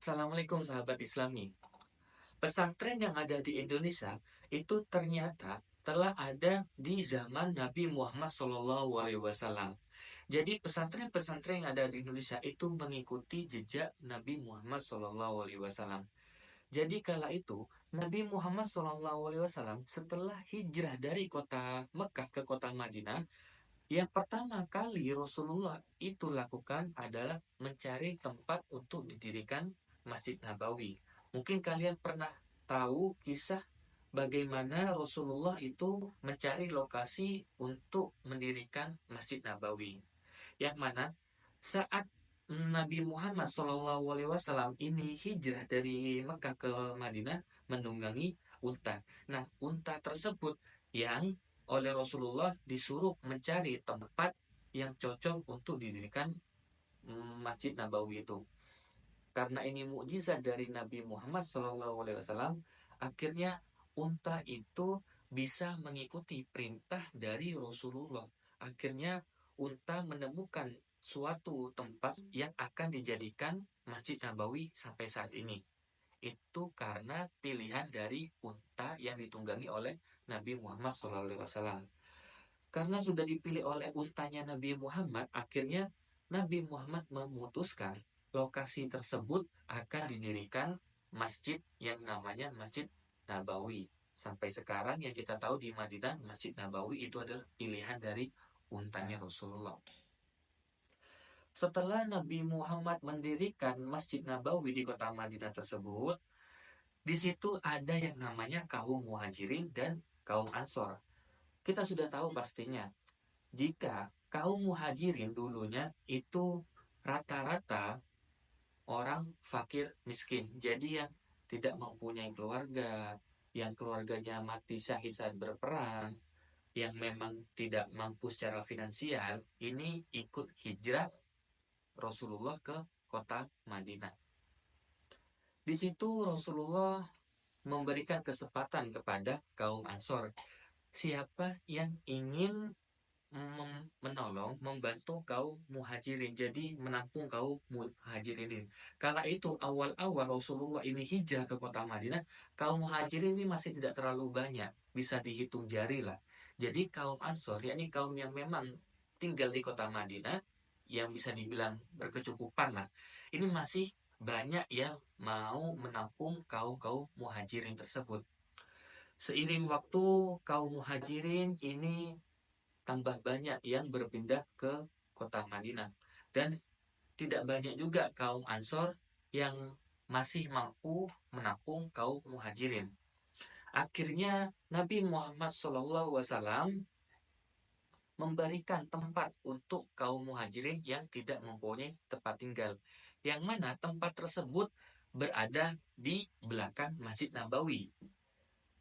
Assalamualaikum sahabat Islami. Pesantren yang ada di Indonesia itu ternyata telah ada di zaman Nabi Muhammad SAW. Jadi pesantren-pesantren yang ada di Indonesia itu mengikuti jejak Nabi Muhammad SAW. Jadi kala itu Nabi Muhammad SAW setelah hijrah dari kota Mekah ke kota Madinah, yang pertama kali Rasulullah itu lakukan adalah mencari tempat untuk didirikan Masjid Nabawi. Mungkin kalian pernah tahu kisah bagaimana Rasulullah itu mencari lokasi untuk mendirikan Masjid Nabawi. Yang mana saat Nabi Muhammad SAW ini hijrah dari Mekah ke Madinah menunggangi unta. Nah, unta tersebut yang oleh Rasulullah disuruh mencari tempat yang cocok untuk didirikan Masjid Nabawi itu. Karena ini mukjizat dari Nabi Muhammad SAW, akhirnya unta itu bisa mengikuti perintah dari Rasulullah. Akhirnya unta menemukan suatu tempat yang akan dijadikan Masjid Nabawi sampai saat ini. Itu karena pilihan dari unta yang ditunggangi oleh Nabi Muhammad SAW. Karena sudah dipilih oleh untanya Nabi Muhammad, akhirnya Nabi Muhammad memutuskan lokasi tersebut akan didirikan masjid yang namanya Masjid Nabawi. Sampai sekarang yang kita tahu di Madinah, Masjid Nabawi itu adalah pilihan dari untanya Rasulullah. Setelah Nabi Muhammad mendirikan Masjid Nabawi di kota Madinah tersebut, di situ ada yang namanya kaum Muhajirin dan kaum Ansor. Kita sudah tahu pastinya, jika kaum Muhajirin dulunya itu rata-rata orang fakir miskin. Jadi yang tidak mempunyai keluarga, yang keluarganya mati syahid saat berperang, yang memang tidak mampu secara finansial, ini ikut hijrah Rasulullah ke kota Madinah. Di situ Rasulullah memberikan kesempatan kepada kaum Ansor. Siapa yang ingin menolong, membantu kaum muhajirin, jadi menampung kaum muhajirin ini. Kala itu awal-awal Rasulullah ini hijrah ke kota Madinah, kaum muhajirin ini masih tidak terlalu banyak, bisa dihitung jari lah. Jadi kaum Ansor, yakni kaum yang memang tinggal di kota Madinah, yang bisa dibilang berkecukupan lah, ini masih banyak yang mau menampung kaum-kaum muhajirin tersebut. Seiring waktu, kaum muhajirin ini tambah banyak yang berpindah ke kota Madinah. Dan tidak banyak juga kaum Ansor yang masih mampu menampung kaum Muhajirin. Akhirnya Nabi Muhammad SAW memberikan tempat untuk kaum Muhajirin yang tidak mempunyai tempat tinggal. Yang mana tempat tersebut berada di belakang Masjid Nabawi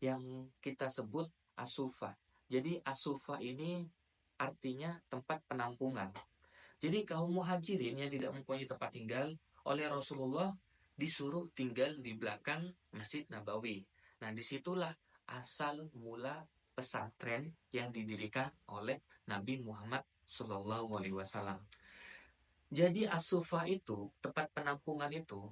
yang kita sebut Asufa. Jadi Asufa ini artinya tempat penampungan. Jadi kaum muhajirin yang tidak mempunyai tempat tinggal oleh Rasulullah disuruh tinggal di belakang Masjid Nabawi. Nah, disitulah asal mula pesantren yang didirikan oleh Nabi Muhammad SAW. Jadi As-Sufa itu, tempat penampungan itu,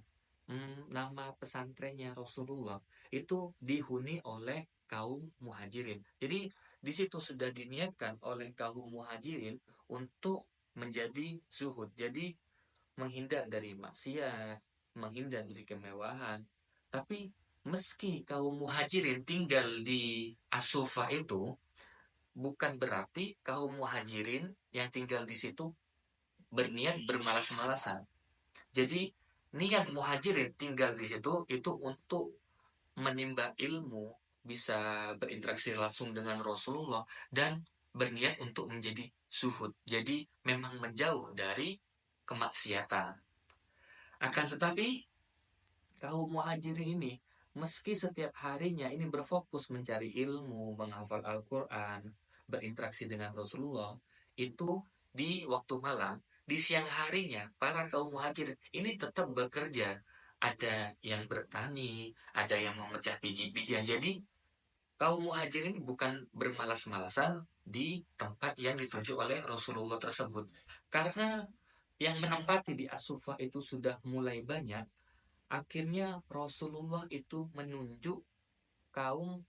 nama pesantrennya Rasulullah itu dihuni oleh kaum muhajirin. Jadi di situ sudah diniatkan oleh kaum muhajirin untuk menjadi zuhud. Jadi menghindar dari maksiat, menghindar dari kemewahan. Tapi meski kaum muhajirin tinggal di As-Sufa itu, bukan berarti kaum muhajirin yang tinggal di situ berniat bermalas-malasan. Jadi niat muhajirin tinggal di situ itu untuk menimba ilmu, bisa berinteraksi langsung dengan Rasulullah, dan berniat untuk menjadi zuhud. Jadi memang menjauh dari kemaksiatan. Akan tetapi kaum muhajirin ini, meski setiap harinya ini berfokus mencari ilmu, menghafal Al-Quran, berinteraksi dengan Rasulullah, itu di waktu malam, di siang harinya, para kaum muhajirin ini tetap bekerja. Ada yang bertani, ada yang memecah biji-bijian. Jadi, kaum muhajirin bukan bermalas-malasan di tempat yang dituju oleh Rasulullah tersebut. Karena yang menempati di As-Sufa itu sudah mulai banyak, Akhirnya Rasulullah itu menunjuk kaum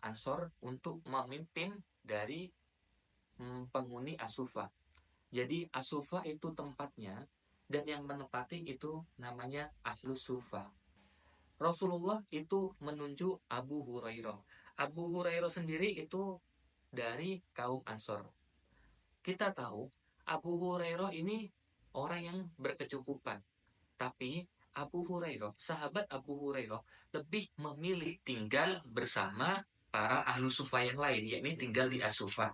Ansor untuk memimpin dari penghuni As-Suffah. Jadi As-Suffah itu tempatnya, dan yang menempati itu namanya Ahlus Suffah. Rasulullah itu menunjuk Abu Hurairah. Abu Hurairah sendiri itu dari kaum Ansor. Kita tahu Abu Hurairah ini orang yang berkecukupan. Tapi Abu Hurairah, sahabat Abu Hurairah, lebih memilih tinggal bersama para ahlu sufah yang lain, yakni tinggal di as-sufah,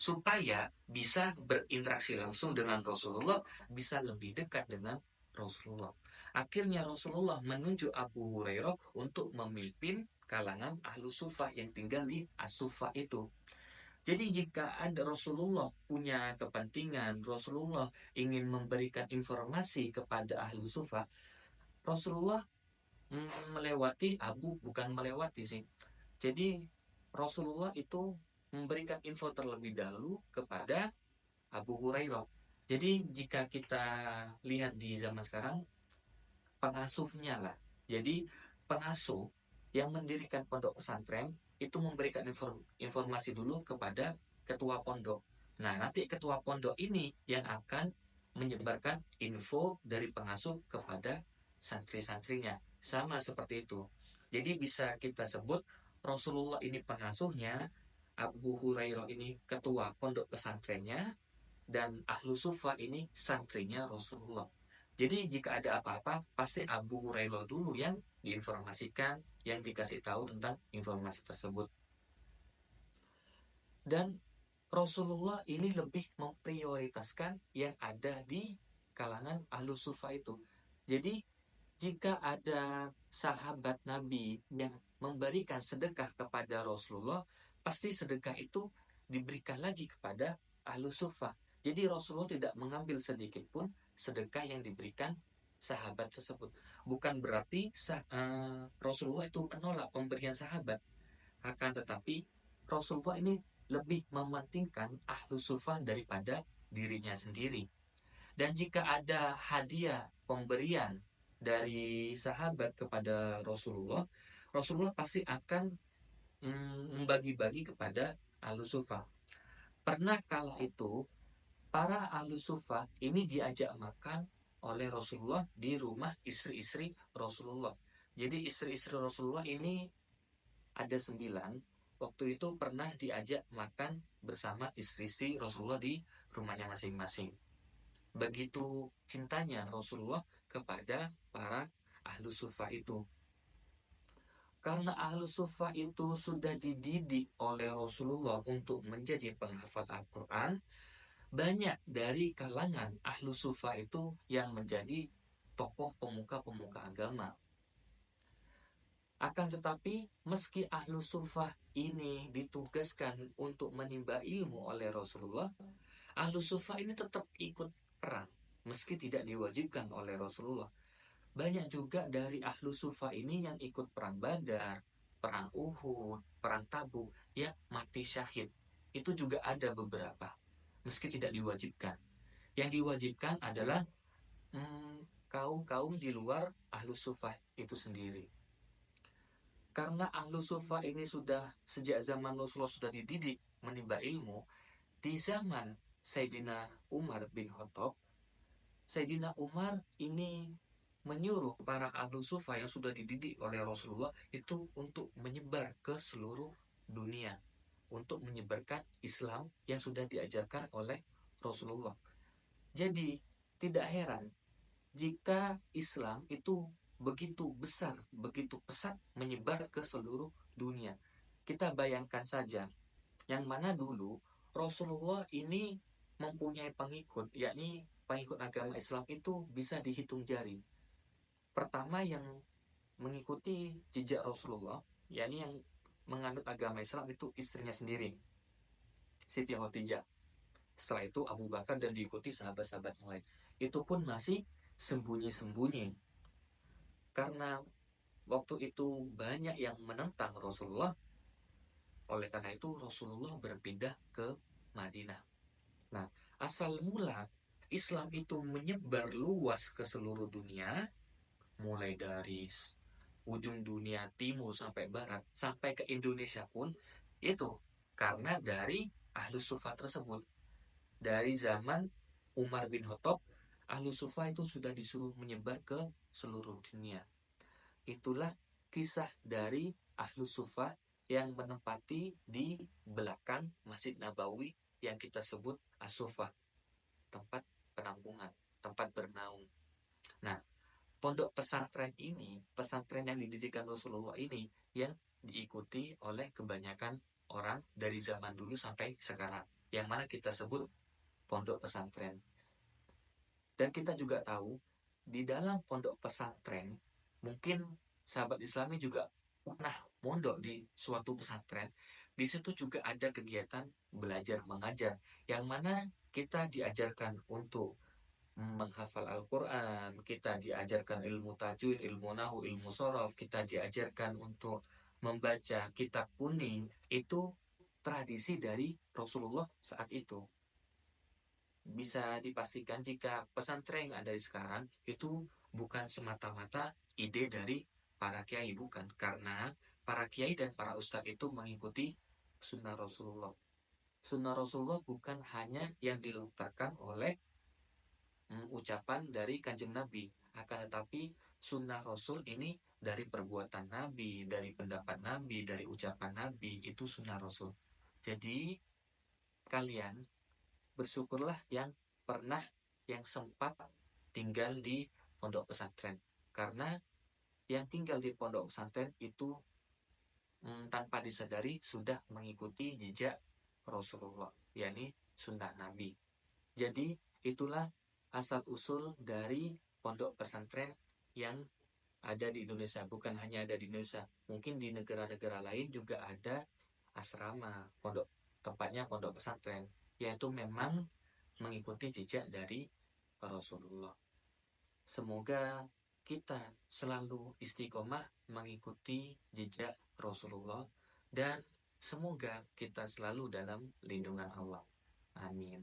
supaya bisa berinteraksi langsung dengan Rasulullah, bisa lebih dekat dengan Rasulullah. Akhirnya Rasulullah menunjuk Abu Hurairah untuk memimpin kalangan ahlu sufah yang tinggal di as-sufah itu. Jadi jika ada Rasulullah punya kepentingan, Rasulullah ingin memberikan informasi kepada ahlu sufah, Rasulullah bukan melewati sih. Jadi Rasulullah itu memberikan info terlebih dahulu kepada Abu Hurairah. Jadi jika kita lihat di zaman sekarang, pengasuhnya lah. Jadi pengasuh yang mendirikan pondok pesantren itu memberikan informasi dulu kepada ketua pondok. Nah, nanti ketua pondok ini yang akan menyebarkan info dari pengasuh kepada santri-santrinya. Sama seperti itu. Jadi bisa kita sebut Rasulullah ini pengasuhnya, Abu Hurairah ini ketua pondok pesantrennya, dan Ahlu Sufa ini santrinya Rasulullah. Jadi jika ada apa-apa, pasti Abu Hurairah dulu yang diinformasikan, yang dikasih tahu tentang informasi tersebut. Dan Rasulullah ini lebih memprioritaskan yang ada di kalangan Ahlu Sufa itu. Jadi jika ada sahabat Nabi yang memberikan sedekah kepada Rasulullah, pasti sedekah itu diberikan lagi kepada Ahlu Sufa. Jadi Rasulullah tidak mengambil sedikit pun sedekah yang diberikan sahabat tersebut. Bukan berarti Rasulullah itu menolak pemberian sahabat. Akan tetapi Rasulullah ini lebih mementingkan Ahlu Sufa daripada dirinya sendiri. Dan jika ada hadiah pemberian dari sahabat kepada Rasulullah, Rasulullah pasti akan membagi-bagi kepada ahlu sufa. Pernah kala itu para ahlu sufa ini diajak makan oleh Rasulullah di rumah istri-istri Rasulullah. Jadi istri-istri Rasulullah ini ada 9. Waktu itu pernah diajak makan bersama istri-istri Rasulullah di rumahnya masing-masing. Begitu cintanya Rasulullah kepada para ahlu sufa itu. Karena ahlu sufa itu sudah dididik oleh Rasulullah untuk menjadi penghafal Al-Quran, banyak dari kalangan ahlu sufa itu yang menjadi tokoh pemuka-pemuka agama. Akan tetapi, meski ahlu sufah ini ditugaskan untuk menimba ilmu oleh Rasulullah, ahlu sufah ini tetap ikut perang, meski tidak diwajibkan oleh Rasulullah. Banyak juga dari ahlu sufah ini yang ikut perang Badar, perang Uhud, perang Tabuk, yang mati syahid. Itu juga ada beberapa, meski tidak diwajibkan. Yang diwajibkan adalah kaum-kaum di luar ahlu sufah itu sendiri. Karena ahlu sufa ini sudah sejak zaman Rasulullah sudah dididik menimba ilmu, di zaman Sayyidina Umar bin Khattab, Sayyidina Umar ini menyuruh para ahlu sufa yang sudah dididik oleh Rasulullah itu untuk menyebar ke seluruh dunia, untuk menyebarkan Islam yang sudah diajarkan oleh Rasulullah. Jadi tidak heran jika Islam itu begitu besar, begitu pesat menyebar ke seluruh dunia. Kita bayangkan saja, yang mana dulu Rasulullah ini mempunyai pengikut, yakni pengikut agama Islam itu bisa dihitung jari. Pertama yang mengikuti jejak Rasulullah, yakni yang menganut agama Islam itu istrinya sendiri, Siti Khadijah. Setelah itu Abu Bakar dan diikuti sahabat-sahabat yang lain. Itu pun masih sembunyi-sembunyi. Karena waktu itu banyak yang menentang Rasulullah, oleh karena itu Rasulullah berpindah ke Madinah. Nah, asal mula Islam itu menyebar luas ke seluruh dunia mulai dari ujung dunia timur sampai barat, sampai ke Indonesia pun, itu karena dari Ahlus Sufa tersebut. Dari zaman Umar bin Khattab, Ahlus Sufa itu sudah disuruh menyebar ke seluruh dunia. Itulah kisah dari Ahlus Sufa yang menempati di belakang Masjid Nabawi yang kita sebut As-Sufa, tempat penampungan, tempat bernaung. Nah, pondok pesantren ini, pesantren yang didirikan Rasulullah ini, yang diikuti oleh kebanyakan orang dari zaman dulu sampai sekarang, yang mana kita sebut pondok pesantren. Dan kita juga tahu, di dalam pondok pesantren, mungkin sahabat Islami juga pernah mondok di suatu pesantren. Di situ juga ada kegiatan belajar mengajar, yang mana kita diajarkan untuk menghafal Al-Quran, kita diajarkan ilmu tajwid, ilmu nahu, ilmu sorof, kita diajarkan untuk membaca kitab kuning. Itu tradisi dari Rasulullah saat itu. Bisa dipastikan jika pesantren yang ada di sekarang itu bukan semata-mata ide dari para kiai, bukan. Karena para kiai dan para ustadz itu mengikuti sunnah Rasulullah. Sunnah Rasulullah bukan hanya yang dilontarkan oleh ucapan dari kanjeng Nabi, akan tetapi sunnah Rasul ini dari perbuatan Nabi, dari pendapat Nabi, dari ucapan Nabi, itu sunnah Rasul. Jadi kalian bersyukurlah yang pernah, yang sempat tinggal di pondok pesantren, karena yang tinggal di pondok pesantren itu tanpa disadari sudah mengikuti jejak Rasulullah, yakni sunnah Nabi. Jadi itulah asal usul dari pondok pesantren yang ada di Indonesia. Bukan hanya ada di Indonesia, mungkin di negara-negara lain juga ada asrama pondok, tempatnya pondok pesantren, yaitu memang mengikuti jejak dari Rasulullah. Semoga kita selalu istiqomah mengikuti jejak Rasulullah, dan semoga kita selalu dalam lindungan Allah. Amin.